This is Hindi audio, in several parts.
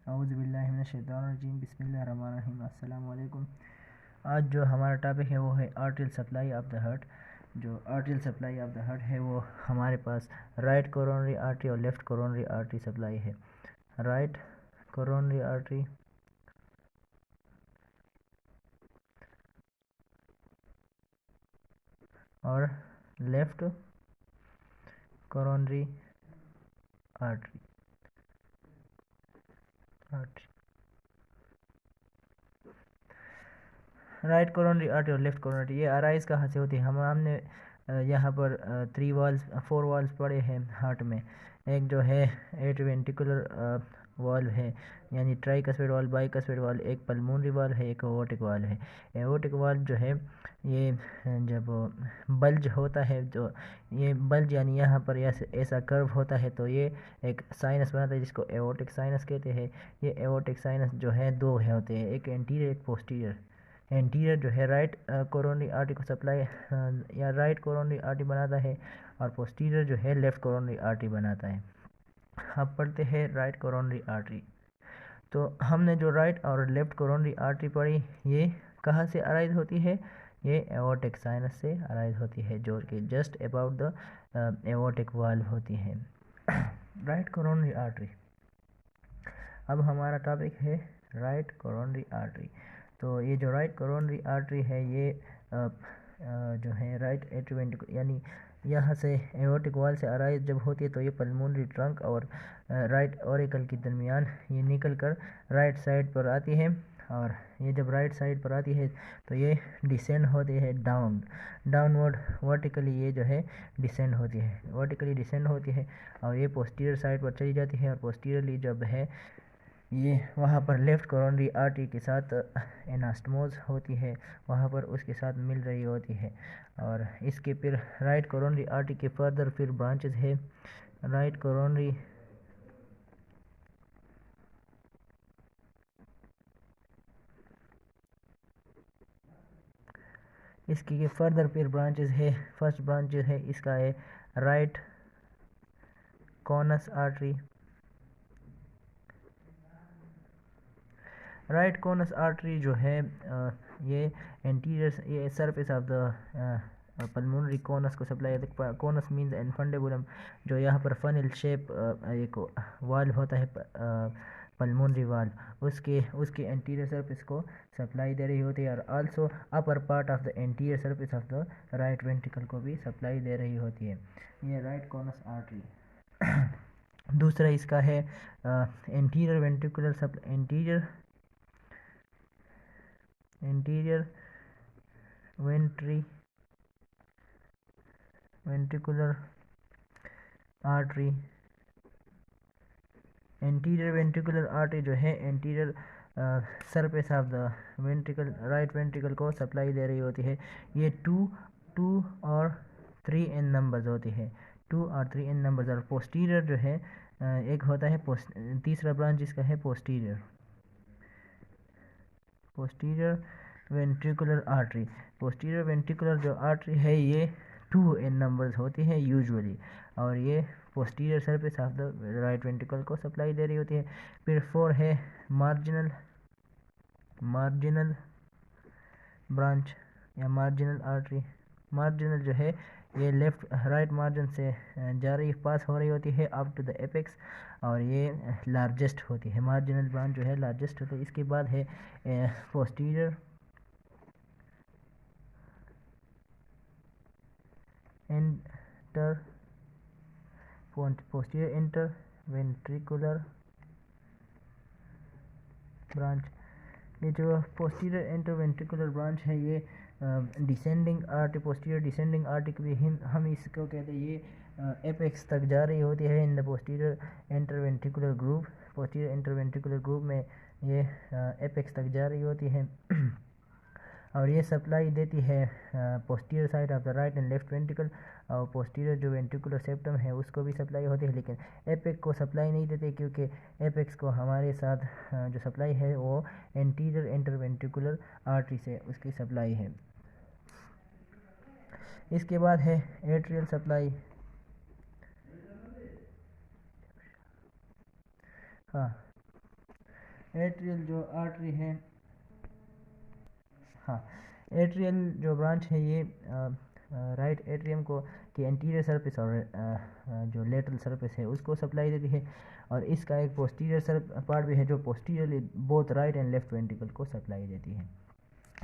औज़ुबिल्लाहि मिनश्शैतानिर्रजीम बिस्मिल्लाहिर्रहमानिर्रहीम अस्सलाम वालेकुम। आज जो हमारा टॉपिक है वो है arterial supply of the heart. जो arterial supply of the heart है वो हमारे पास राइट कोरोनरी आर्टरी और लेफ़्ट कोरोनरी आर्टरी सप्लाई है। राइट कोरोनरी आर्टरी और left coronary artery right coronary artery और लेफ़्ट कोरोनरी ये अराइज कहाँ से होती है? हमने यहाँ पर 4 वाल्व्स पड़े हैं हार्ट में। एक जो है एट्रिवेंट्रिकुलर वाल्व है यानी ट्राइकस्पिड वाल्व, बाइकस्पिड वाल्व, एक पल्मोनरी वाल्व है, एक एओर्टिक वाल्व है। एओर्टिक वाल्व जो है ये जब बल्ज होता है, जो ये बल्ज यानी यहाँ पर ऐसा कर्व होता है तो ये एक साइनस बनाता है जिसको एओर्टिक साइनस कहते हैं। ये एओर्टिक साइनस जो है दो है होते हैं, एक एंटीरियर एक पोस्टीरियर। एंटीरियर जो है राइट कोरोनरी आर्टरी को सप्लाई या राइट कोरोनरी आर्टरी बनाता है और पोस्टीरियर जो है लेफ़्ट कोरोनरी आर्टरी बनाता है। अब पढ़ते हैं राइट कोरोनरी आर्टरी। तो हमने जो राइट और लेफ़्ट कोरोनरी आर्टरी पढ़ी ये कहाँ से अराइज होती है? ये एओर्टिक साइनस से अराइज होती है जो कि just about the aortic valve होती है। Right coronary artery. अब हमारा टॉपिक है राइट कोरोनरी आर्टरी। तो ये जो राइट कोरोनरी आर्टरी है ये जो है राइट एट्रिवेंट्रिकुलर यानी यहाँ से एओर्टिक वाल से अराइज जब होती है तो ये पल्मोनरी ट्रंक और राइट ऑरिकल के दरमियान ये निकल कर राइट साइड पर आती है। और ये जब राइट साइड पर आती है तो ये डिसेंड होती है डाउनवर्ड वर्टिकली, ये जो है डिसेंड होती है, वर्टिकली डिसेंड होती है और ये पोस्टीरियर साइड पर चली जाती है। और पोस्टीरियरली जब है ये वहाँ पर लेफ़्ट कोरोनरी आर्टरी के साथ एनास्टमोज होती है, वहाँ पर उसके साथ मिल रही होती है। और इसके फिर राइट कोरोनरी आर्टरी के फर्दर फिर ब्रांचेस है। राइट कोरोनरी इसकी के फर्दर फिर ब्रांचेस है। फर्स्ट ब्रांच है इसका है right conus artery. Right conus artery जो है ये एंटीरियर ये surface of the pulmonary conus को सप्लाई। कॉनस मीन्स इनफंडेबुलम, जो यहाँ पर फनल शेप एक वाल्व होता है पल्मोनरी वाल्व, उसके एंटीरियर सरफेस को सप्लाई दे रही होती है। और also upper part of the anterior surface of the right ventricle को भी सप्लाई दे रही होती है। ये राइट कॉनस आर्टरी। दूसरा इसका है anterior ventricular anterior ventricular artery. Anterior ventricular artery जो है anterior surface of the ventricle right ventricle को सप्लाई दे रही होती है। ये टू और 3 इन नंबर्स होती है, 2 और 3 इन नंबर्स। और पोस्टीरियर जो है एक होता है तीसरा ब्रांच इसका है posterior ventricular artery. Posterior ventricular जो आर्टरी है ये 2 इन नंबर्स होती है यूजुअली, और ये posterior surface of the right ventricle को सप्लाई दे रही होती है। फिर 4 है मार्जिनल ब्रांच या मार्जिनल आर्टरी। मार्जिनल जो है ये लेफ्ट राइट मार्जिन से जा रही पास हो रही होती है अप टू द एपेक्स, और ये लार्जेस्ट होती है। मार्जिनल ब्रांच जो है लार्जेस्ट होती है। इसके बाद है पोस्टीरियर इंटरवेंट्रिकुलर ब्रांच। ये जो पोस्टीरियर इंटरवेंट्रिकुलर ब्रांच है ये descending artery, posterior descending artery भी हम इसको कहते हैं। ये एपेक्स तक जा रही होती है in the posterior interventricular group. Posterior interventricular group में ये एपेक्स तक जा रही होती है और ये सप्लाई देती है posterior side of the right and left ventricle. और पोस्टीरियर जो वेंट्रिकुलर सेप्टम है उसको भी सप्लाई होती है, लेकिन एपेक्स को सप्लाई नहीं देते क्योंकि एपेक्स को हमारे साथ जो सप्लाई है वो एंटीरियर इंटरवेंट्रिकुलर आर्टरी से उसकी सप्लाई है। इसके बाद है एट्रियल सप्लाई। हाँ, एट्रियल जो आर्टरी है, हाँ, एट्रियल जो ब्रांच है ये राइट एट्रियम को की एंटीरियर सरफेस और जो लेटरल सरफेस है उसको सप्लाई देती है, और इसका एक पोस्टीरियर पार्ट भी है जो posteriorly both right and left ventricle को सप्लाई देती है।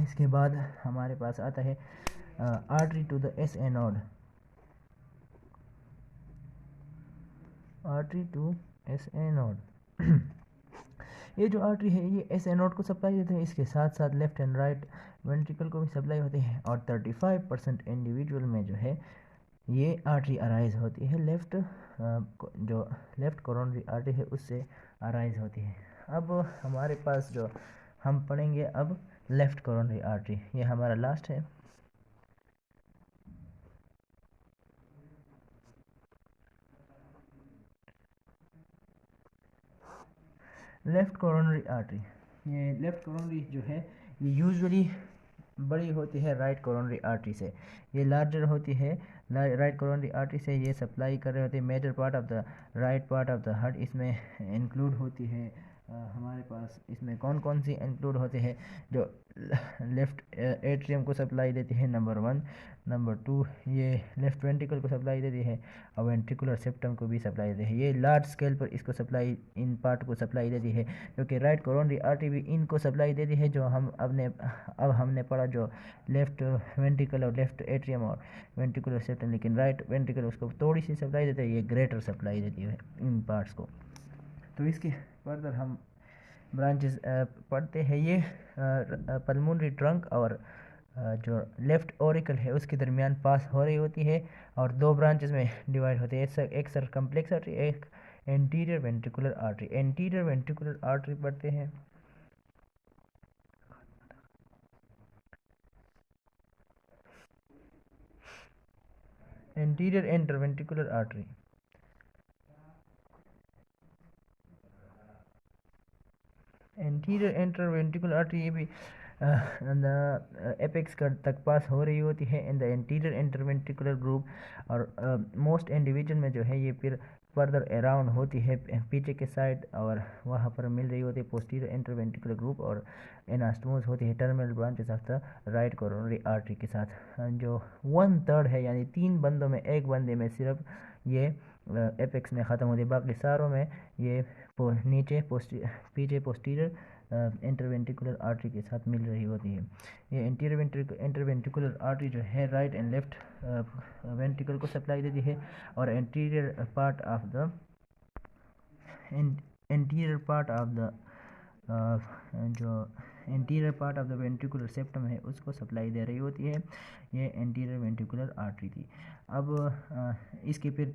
इसके बाद हमारे पास आता है artery to the S A node, artery to S A node. ये जो आर्टरी है ये एस एनोड को सप्लाई देते हैं, इसके साथ साथ लेफ्ट एंड राइट वेंट्रिकल को भी सप्लाई होते हैं, और 35% इंडिविजुअल में जो है ये आर्टरी अराइज होती है, जो लेफ्ट कोरोनरी आर्टरी है उससे अराइज होती है। अब हमारे पास जो हम पढ़ेंगे अब लेफ्ट कोरोनरी आर्टरी, ये हमारा लास्ट है। लेफ्ट कोरोनरी आर्टरी, ये लेफ्ट कोरोनरी जो है ये यूजुअली बड़ी होती है राइट कोरोनरी आर्टरी से, ये लार्जर होती है राइट कोरोनरी आर्टरी से, ये सप्लाई कर रहे होते हैं major part of the right part of the heart, इसमें इंक्लूड होती है हमारे पास इसमें कौन कौन सी इंक्लूड होते हैं, जो लेफ्ट एट्रियम को सप्लाई देती है नंबर 1, नंबर 2 ये लेफ्ट वेंट्रिकल को सप्लाई देती है, और वेंट्रिकुलर सेप्टम को भी सप्लाई देती है, ये लार्ज स्केल पर इसको सप्लाई इन पार्ट को सप्लाई देती है, क्योंकि राइट कोरोनरी आर्टरी भी इनको सप्लाई देती है, जो अब हमने पढ़ा जो लेफ्ट वेंट्रिकल और लेफ्ट एट्रियम और वेंट्रिकुलर सेप्टम, लेकिन राइट वेंट्रिकल उसको थोड़ी सी सप्लाई देते हैं, ये ग्रेटर सप्लाई देती है इन पार्ट्स को। तो इसके फर्दर हम ब्रांचेस पढ़ते हैं, ये पल्मोनरी ट्रंक और जो लेफ्ट ओरिकल है उसके दरमियान पास हो रही होती है, और 2 ब्रांचेस में डिवाइड होते हैं, एक सरकम्प्लेक्स आर्टरी, एक anterior ventricular artery. Anterior ventricular artery पढ़ते हैं, anterior interventricular artery, anterior interventricular artery ये भी एपेक्स तक पास हो रही होती है in the anterior interventricular group, और मोस्ट इंडिविजुअल में जो है ये फिर फर्दर अराउंड होती है पीछे के साइड, और वहाँ पर मिल रही होती है पोस्टीरियर इंटरवेंट्रिकुलर ग्रुप, और एनास्टोमोस होती है terminal branches of the right coronary artery के साथ, जो 1/3 है, यानी 3 बंदों में 1 बंदे में सिर्फ ये एपेक्स में ख़त्म होती है, बाकी सारों में ये पीछे पोस्टीरियर इंटरवेंट्रिकुलर आर्टरी के साथ मिल रही होती है। ये इंटरवेंट्रिकुलर आर्टरी जो है राइट एंड लेफ्ट वेंट्रिकल को सप्लाई देती है, और एंटीरियर पार्ट ऑफ द जो anterior part of the ventricular septum है उसको सप्लाई दे रही होती है, ये एंटीरियर वेंट्रिकुलर आर्टरी थी। अब इसके फिर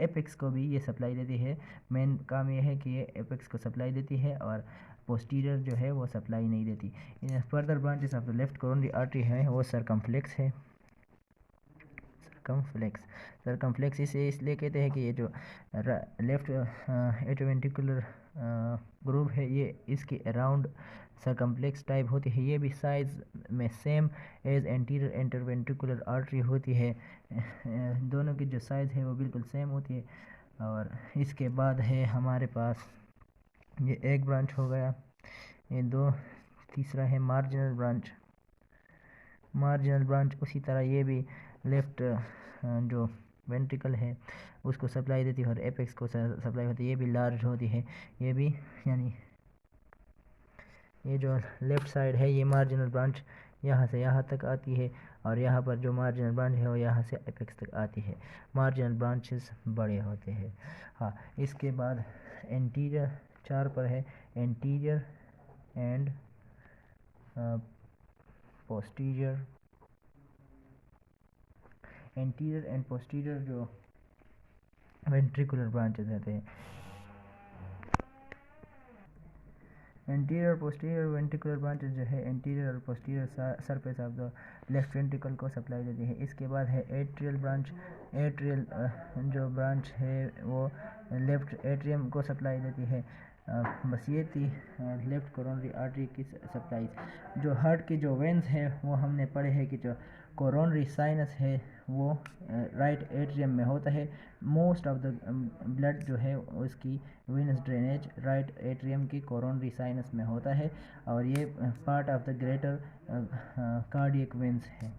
एपेक्स को भी ये सप्लाई देती है, मेन काम ये है कि ये एपेक्स को सप्लाई देती है और पोस्टीरियर जो है वो सप्लाई नहीं देती। Further branches of the left coronary artery है वो सरकमफ्लेक्स है, सरकमफ्लेक्स इसे इसलिए कहते हैं कि ये जो लेफ्ट एट्रोवेंट्रिकुलर ग्रुप है ये इसके अराउंड सरकमफ्लेक्स टाइप होती है, ये भी साइज में same as anterior interventricular artery होती है, दोनों की जो साइज़ है वो बिल्कुल सेम होती है। और इसके बाद है हमारे पास ये एक ब्रांच हो गया, ये 2, तीसरा है मार्जिनल ब्रांच, उसी तरह ये भी लेफ्ट जो वेंट्रिकल है उसको सप्लाई देती है और एपेक्स को सप्लाई होती है, ये भी लार्ज होती है, ये भी यानी ये जो लेफ्ट साइड है ये मार्जिनल ब्रांच यहाँ से यहाँ तक आती है, और यहाँ पर जो मार्जिनल ब्रांच है वो यहाँ से एपेक्स तक आती है, मार्जिनल ब्रांचेस बड़े होते हैं। हाँ, इसके बाद एंटीरियर 4 पर है, एंटीरियर एंड पोस्टीरियर जो वेंट्रिकुलर ब्रांचेस रहते हैं, एंटीरियर पोस्टीरियर वेंट्रिकुलर ब्रांचेस जो है एंटीरियर और posterior surface of the left ventricle को सप्लाई देती है। इसके बाद है एट्रियल जो ब्रांच है वो लेफ्ट एट्रियम को सप्लाई देती है। बस ये थी लेफ्ट कोरोनरी आर्टरी की सप्लाई। जो हार्ट की जो वेंस है वो हमने पढ़े हैं कि जो कोरोनरी साइनस है वो राइट एट्रियम में होता है। मोस्ट ऑफ द ब्लड जो है उसकी वेनस ड्रेनेज राइट एट्रियम की कोरोनरी साइनस में होता है और ये part of the greater cardiac veins है।